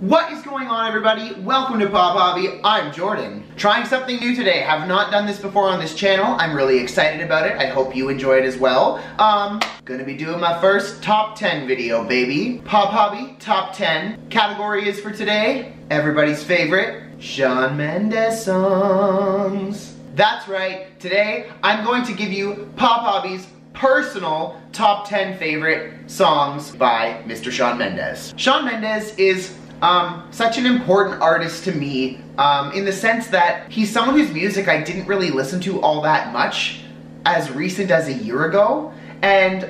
What is going on, everybody? Welcome to PopHobby. I'm Jordan. Trying something new today. Have not done this before on this channel. I'm really excited about it. I hope you enjoy it as well. Gonna be doing my first top 10 video, baby. PopHobby top 10. Category is for today, everybody's favorite, Shawn Mendes songs. That's right. Today, I'm going to give you PopHobby's personal top 10 favorite songs by Mr. Shawn Mendes. Shawn Mendes is such an important artist to me in the sense that he's someone whose music I didn't really listen to all that much as recent as a year ago, and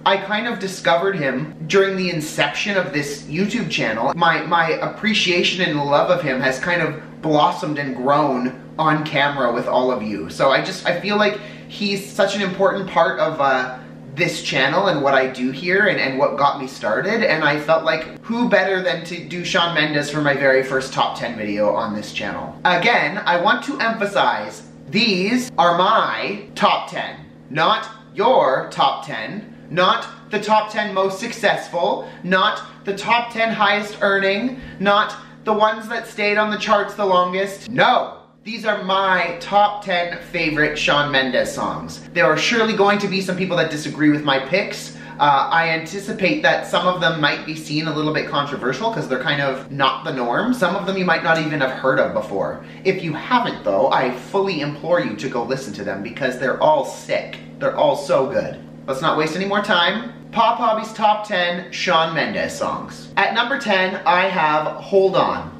I kind of discovered him during the inception of this YouTube channel. My appreciation and love of him has kind of blossomed and grown on camera with all of you. So I feel like he's such an important part of this channel and what I do here and what got me started, and I felt like who better than to do Shawn Mendes for my very first top 10 video on this channel. Again, I want to emphasize, these are my top 10, not your top 10, not the top 10 most successful, not the top 10 highest earning, not the ones that stayed on the charts the longest. No! These are my top 10 favorite Shawn Mendes songs. There are surely going to be some people that disagree with my picks. I anticipate that some of them might be seen a little bit controversial because they're kind of not the norm. Some of them you might not even have heard of before. If you haven't though, I fully implore you to go listen to them because they're all sick. They're all so good. Let's not waste any more time. PopHobby's top 10 Shawn Mendes songs. At number 10, I have Hold On.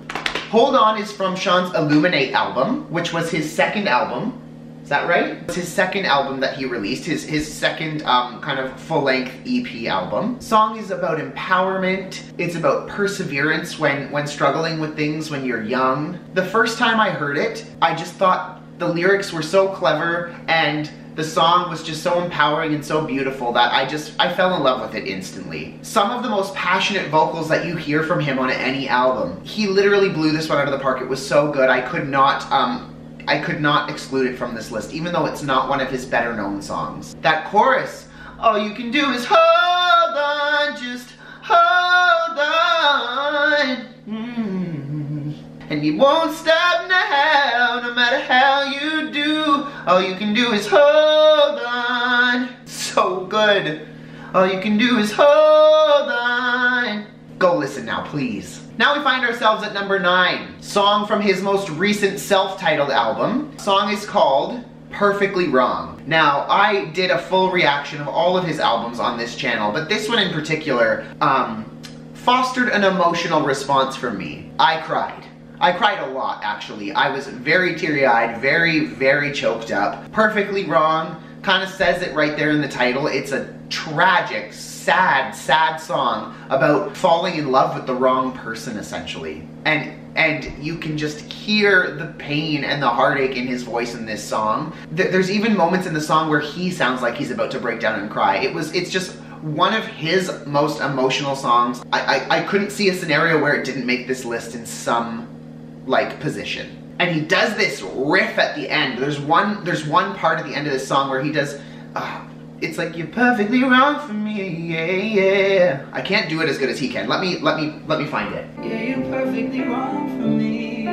Hold On is from Shawn's Illuminate album, which was his second album. Is that right? It's his second album that he released, his second kind of full-length EP album. Song is about empowerment. It's about perseverance when struggling with things when you're young. The first time I heard it, I just thought the lyrics were so clever and the song was just so empowering and so beautiful that I fell in love with it instantly. Some of the most passionate vocals that you hear from him on any album. He literally blew this one out of the park. It was so good. I could not exclude it from this list, even though it's not one of his better known songs. That chorus, all you can do is hold on, just hold on. And you won't stop now, no matter how you do. All you can do is hold on. So good. All you can do is hold on. Go listen now, please. Now we find ourselves at number 9. Song from his most recent self-titled album. Song is called Perfectly Wrong. Now, I did a full reaction of all of his albums on this channel, but this one in particular fostered an emotional response from me. I cried. I cried a lot, actually. I was very teary-eyed, very, very choked up. Perfectly Wrong kind of says it right there in the title. It's a tragic, sad, sad song about falling in love with the wrong person, essentially. And you can just hear the pain and the heartache in his voice in this song. There's even moments in the song where he sounds like he's about to break down and cry. It's just one of his most emotional songs. I couldn't see a scenario where it didn't make this list in some position. And he does this riff at the end. There's one part at the end of this song where he does it's like, you're perfectly wrong for me, yeah, yeah. I can't do it as good as he can. Let me find it. Yeah, you're perfectly wrong for me.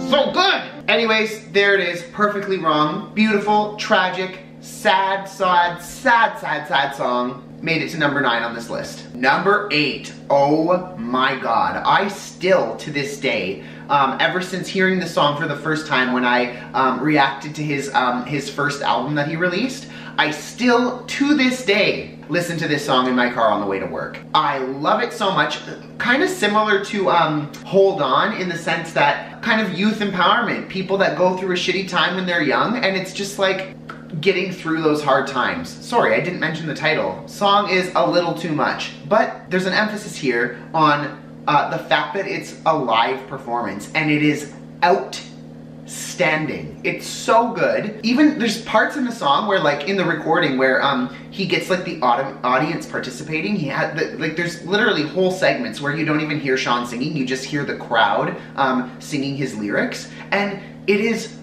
So good! Anyways, there it is, Perfectly Wrong. Beautiful, tragic, sad, sad, sad, sad, sad song. Made it to number 9 on this list. Number 8, oh my god. I still, to this day, ever since hearing the song for the first time when I reacted to his first album that he released, I still, to this day, listen to this song in my car on the way to work. I love it so much. Kind of similar to Hold On in the sense that kind of youth empowerment. People that go through a shitty time when they're young, and it's just like getting through those hard times. Sorry, I didn't mention the title. Song is a little too much, but there's an emphasis here on the fact that it's a live performance, and it is outstanding. It's so good. Even there's parts in the song where, like in the recording, where he gets like the audience participating. He had there's literally whole segments where you don't even hear Shawn singing. You just hear the crowd singing his lyrics, and it is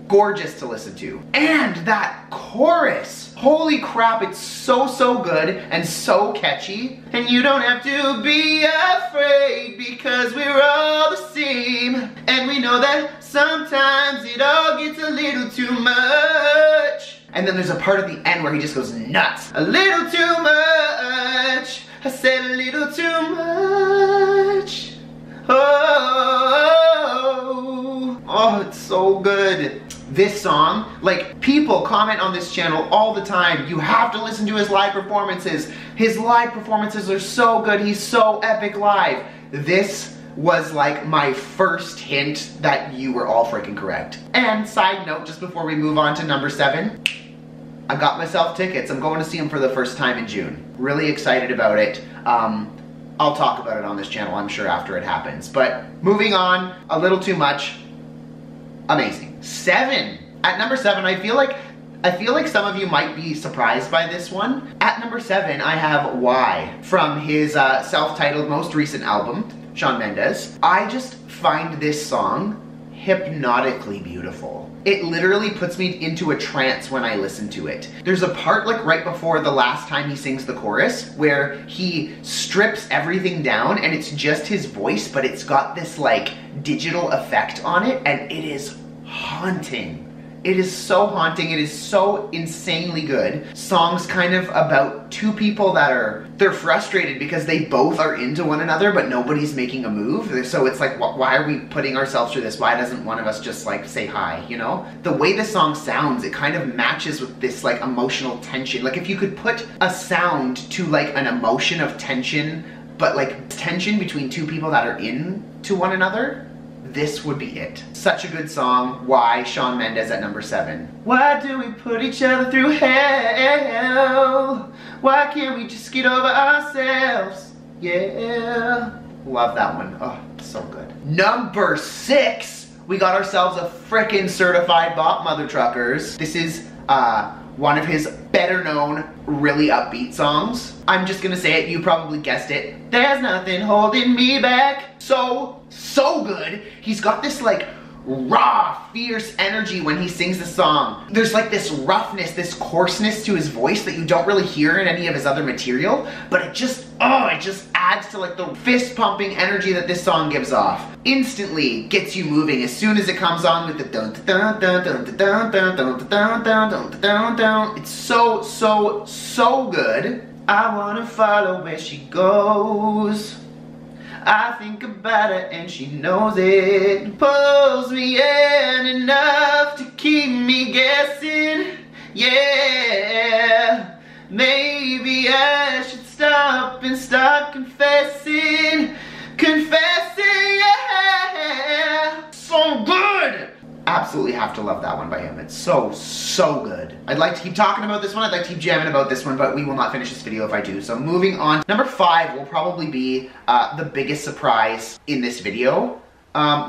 gorgeous to listen to. And that chorus, holy crap, it's so, so good and so catchy. And you don't have to be afraid then there's a part at the end where he just goes nuts. A little too much, I said a little too much. Oh, it's so good. This song, like, people comment on this channel all the time, you have to listen to his live performances. His live performances are so good, he's so epic live. This was like my first hint that you were all freaking correct. And side note, just before we move on to number 7, I got myself tickets. I'm going to see him for the first time in June. Really excited about it. I'll talk about it on this channel, I'm sure, after it happens. But moving on, a little too much. Amazing. 7. At number 7, I feel like some of you might be surprised by this one. At number 7, I have Why from his self-titled most recent album, Shawn Mendes. I just find this song hypnotically beautiful. It literally puts me into a trance when I listen to it. There's a part like right before the last time he sings the chorus where he strips everything down and it's just his voice, but it's got this like digital effect on it, and it is haunting. It is so haunting, it is so insanely good. Song's kind of about two people that they're frustrated because they both are into one another, but nobody's making a move. So it's like, why are we putting ourselves through this? Why doesn't one of us just like say hi, you know? The way the song sounds, it kind of matches with this like emotional tension. Like if you could put a sound to like an emotion of tension, but like tension between two people that are into one another, this would be it. Such a good song. Why? Shawn Mendes at number 7. Why do we put each other through hell? Why can't we just get over ourselves? Yeah. Love that one. Oh, so good. Number 6, we got ourselves a frickin' certified bop, mother truckers. This is one of his better known, really upbeat songs. I'm just gonna say it, you probably guessed it. There's nothing holding me back. So good. He's got this like raw, fierce energy when he sings the song. There's like this roughness, this coarseness to his voice that you don't really hear in any of his other material, but it just adds to like the fist pumping energy that this song gives off. Instantly gets you moving as soon as it comes on with the dun dun dun dun dun dun dun dun dun dun dun dun dun. It's so good. I wanna follow where she goes. I think about her and she knows it. Pulls me in enough to keep me guessing. Yeah, maybe I should stop and start confessing. Confessing, yeah. So good. Absolutely have to love that one by him. It's so good. I'd like to keep talking about this one. I'd like to keep jamming about this one, but we will not finish this video if I do. So moving on. Number 5 will probably be the biggest surprise in this video.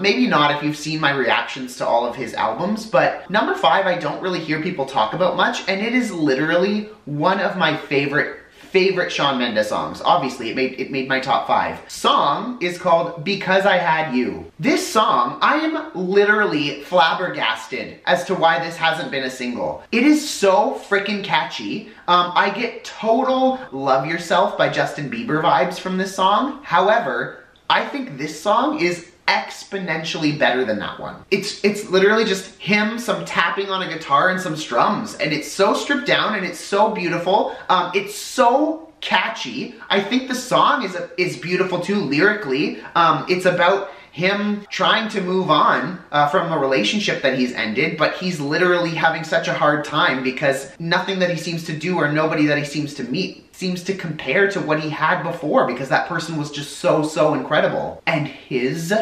Maybe not if you've seen my reactions to all of his albums, but number 5 I don't really hear people talk about much, and it is literally one of my favorite Shawn Mendes songs. Obviously, it made my top 5. Song is called Because I Had You. This song, I am literally flabbergasted as to why this hasn't been a single. It is so freaking catchy. I get total Love Yourself by Justin Bieber vibes from this song. However, I think this song is exponentially better than that one. It's literally just him, some tapping on a guitar and some strums, and it's so stripped down and it's so beautiful. It's so catchy. I think the song is beautiful too lyrically. It's about him trying to move on from a relationship that he's ended, but he's literally having such a hard time because nothing that he seems to do or nobody that he seems to meet seems to compare to what he had before, because that person was just so incredible. And his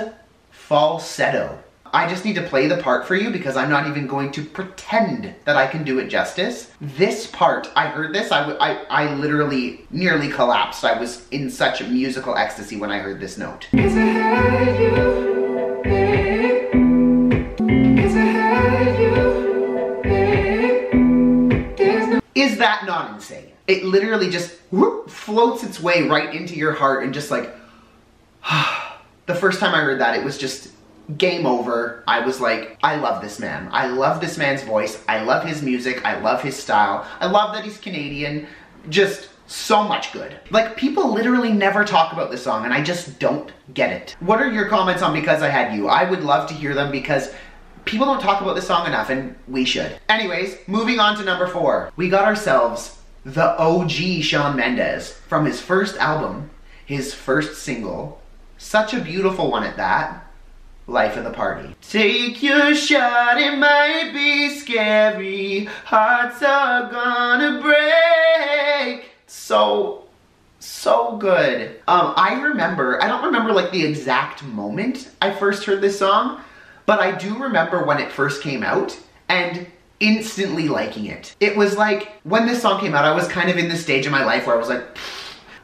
falsetto. I just need to play the part for you because I'm not even going to pretend that I can do it justice. This part, I heard this, I literally nearly collapsed. I was in such a musical ecstasy when I heard this note. Is that not insane? It literally just whoop, floats its way right into your heart and just like, the first time I heard that, it was just game over. I was like, I love this man. I love this man's voice. I love his music. I love his style. I love that he's Canadian. Just so much good. Like, people literally never talk about this song and I just don't get it. What are your comments on Because I Had You? I would love to hear them because People don't talk about this song enough, and we should. Anyways, moving on to number 4. We got ourselves the OG Shawn Mendes from his first album, his first single. Such a beautiful one at that. Life of the Party. Take your shot, it might be scary. Hearts are gonna break. So good. I don't remember like the exact moment I first heard this song, but I do remember when it first came out and instantly liking it. It was like, when this song came out, I was kind of in this stage of my life where I was like,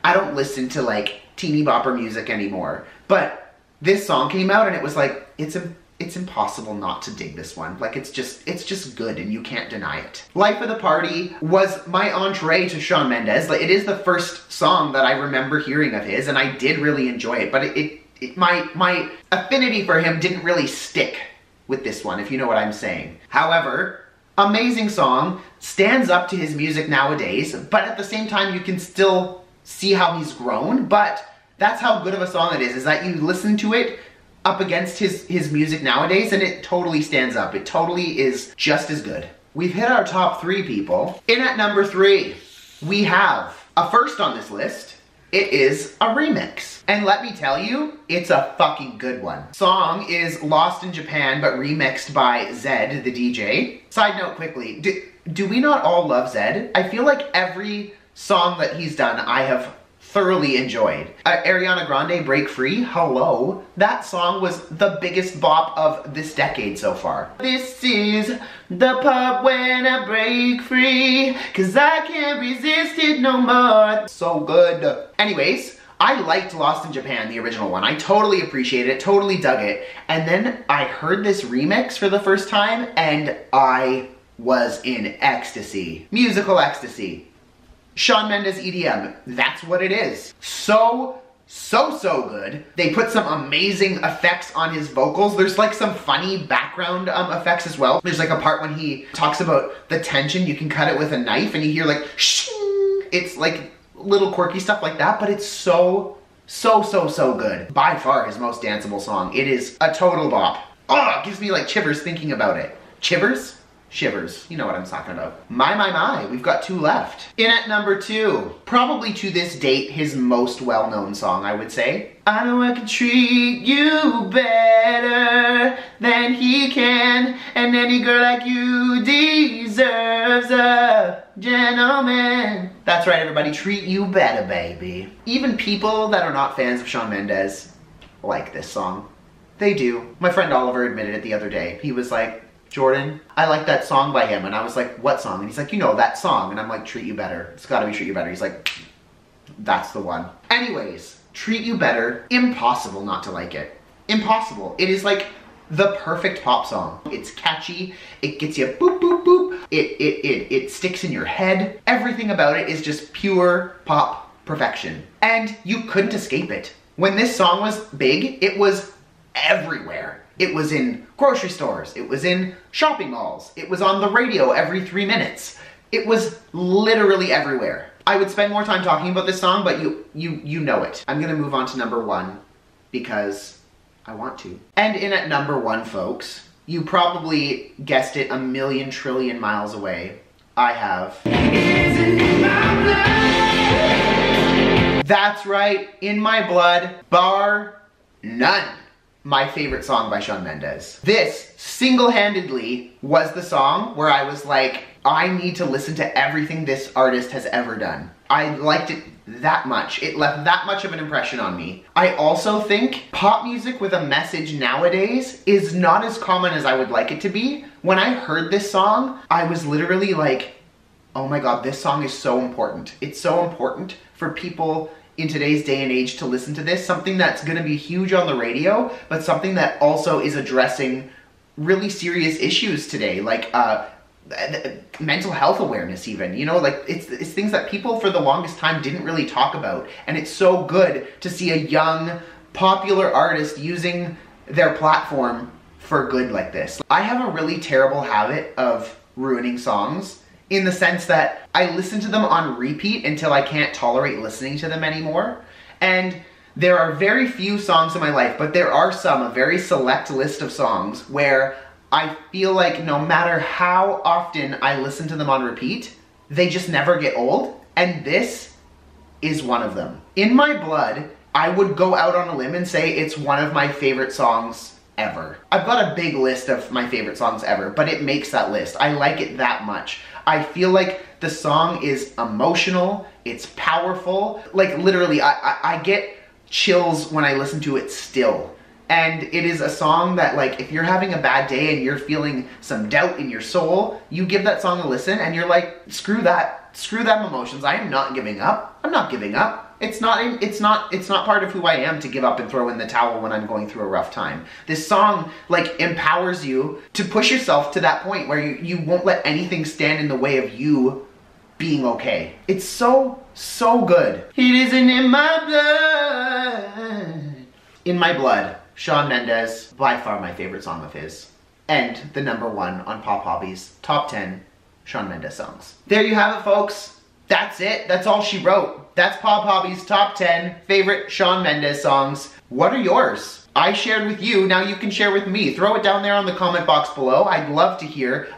I don't listen to like teeny bopper music anymore. But this song came out and it was like, it's impossible not to dig this one. Like it's just good and you can't deny it. Life of the Party was my entree to Shawn Mendes. Like it is the first song that I remember hearing of his, and I did really enjoy it, but my affinity for him didn't really stick with this one, if you know what I'm saying. However, amazing song, stands up to his music nowadays, but at the same time you can still see how he's grown. But that's how good of a song it is that you listen to it up against his music nowadays and it totally stands up. It totally is just as good. We've hit our top 3, people. In at number 3, we have a first on this list. It is a remix. And let me tell you, it's a fucking good one. Song is Lost in Japan, but remixed by Zed, the DJ. Side note quickly, do we not all love Zed? I feel like every song that he's done, I have thoroughly enjoyed. Ariana Grande, Break Free, hello. That song was the biggest bop of this decade so far. This is the part when I break free, 'cause I can't resist it no more. So good. Anyways, I liked Lost in Japan, the original one. I totally appreciated it, totally dug it. And then I heard this remix for the first time and I was in ecstasy. Musical ecstasy. Shawn Mendes EDM, that's what it is. So good. They put some amazing effects on his vocals. There's like some funny background effects as well. There's like a part when he talks about the tension, you can cut it with a knife and you hear like shing. It's like little quirky stuff like that, but it's so good. By far his most danceable song. It is a total bop. Oh, it gives me like shivers thinking about it. Shivers? Shivers, you know what I'm talking about. My, we've got 2 left. In at number 2, probably to this date, his most well-known song, I would say. I know I can treat you better than he can, and any girl like you deserves a gentleman. That's right, everybody, treat you better, baby. Even people that are not fans of Shawn Mendes like this song. They do. My friend Oliver admitted it the other day. He was like, Jordan, I like that song by him. And I was like, what song? And he's like, you know, that song. And I'm like, Treat You Better. It's gotta be Treat You Better. He's like, that's the one. Anyways, Treat You Better, impossible not to like it. Impossible. It is like the perfect pop song. It's catchy, it gets you boop, boop, boop. It sticks in your head. Everything about it is just pure pop perfection. And you couldn't escape it. When this song was big, it was everywhere. It was in grocery stores, it was in shopping malls, it was on the radio every 3 minutes. It was literally everywhere. I would spend more time talking about this song, but you know it. I'm gonna move on to number 1 because I want to. And in at number 1, folks, you probably guessed it a million trillion miles away. I have. That's right, In My Blood, bar none. My favorite song by Shawn Mendes. This, single-handedly, was the song where I was like, I need to listen to everything this artist has ever done. I liked it that much. It left that much of an impression on me. I also think pop music with a message nowadays is not as common as I would like it to be. When I heard this song, I was literally like, oh my god, this song is so important. It's so important for people in today's day and age to listen to this, something that's gonna be huge on the radio, but something that also is addressing really serious issues today, like mental health awareness even, you know, like it's things that people for the longest time didn't really talk about, and it's so good to see a young, popular artist using their platform for good like this. I have a really terrible habit of ruining songs, in the sense that I listen to them on repeat until I can't tolerate listening to them anymore. And there are very few songs in my life, but there are some, a very select list of songs, where I feel like no matter how often I listen to them on repeat, they just never get old, and this is one of them. In My Blood, I would go out on a limb and say it's one of my favorite songs ever. I've got a big list of my favorite songs ever, but it makes that list. I like it that much. I feel like the song is emotional, it's powerful. Like literally, I get chills when I listen to it still. And it is a song that, like, if you're having a bad day and you're feeling some doubt in your soul, you give that song a listen and you're like, screw that. Screw them emotions. I am not giving up. I'm not giving up. It's not part of who I am to give up and throw in the towel when I'm going through a rough time. This song, like, empowers you to push yourself to that point where you won't let anything stand in the way of you being okay. It's so, so good. It isn't in my blood. In My Blood. Shawn Mendes, by far my favorite song of his. And the #1 on PopHobby's top 10 Shawn Mendes songs. There you have it, folks. That's it. That's all she wrote. That's PopHobby's top 10 favorite Shawn Mendes songs. What are yours? I shared with you, now you can share with me. Throw it down there on the comment box below. I'd love to hear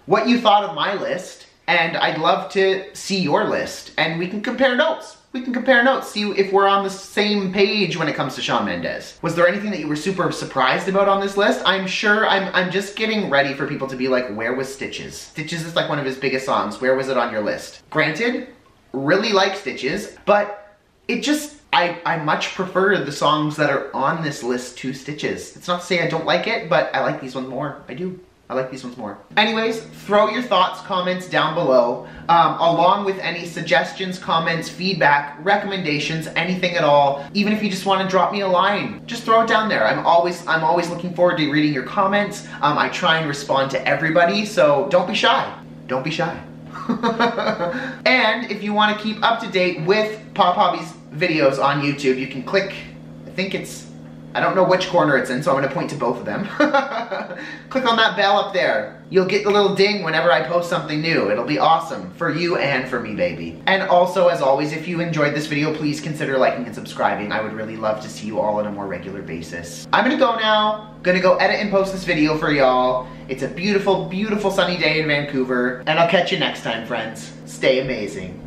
what you thought of my list, and I'd love to see your list, and we can compare notes. We can compare notes, see if we're on the same page when it comes to Shawn Mendes. Was there anything that you were super surprised about on this list? I'm sure, I'm just getting ready for people to be like, where was Stitches? Stitches is like one of his biggest songs. Where was it on your list? Granted, really like Stitches, but it just, I much prefer the songs that are on this list to Stitches. It's not to say I don't like it, but I like these ones more. I do. I like these ones more. Anyways, throw your thoughts, comments down below, along with any suggestions, comments, feedback, recommendations, anything at all. Even if you just want to drop me a line, just throw it down there. I'm always looking forward to reading your comments. I try and respond to everybody, so don't be shy. Don't be shy. And if you want to keep up to date with PopHobby's videos on YouTube, you can click, I think it's, I don't know which corner it's in, so I'm going to point to both of them. Click on that bell up there. You'll get the little ding whenever I post something new. It'll be awesome for you and for me, baby. And also, as always, if you enjoyed this video, please consider liking and subscribing. I would really love to see you all on a more regular basis. I'm going to go now. Gonna go edit and post this video for y'all. It's a beautiful, beautiful sunny day in Vancouver. And I'll catch you next time, friends. Stay amazing.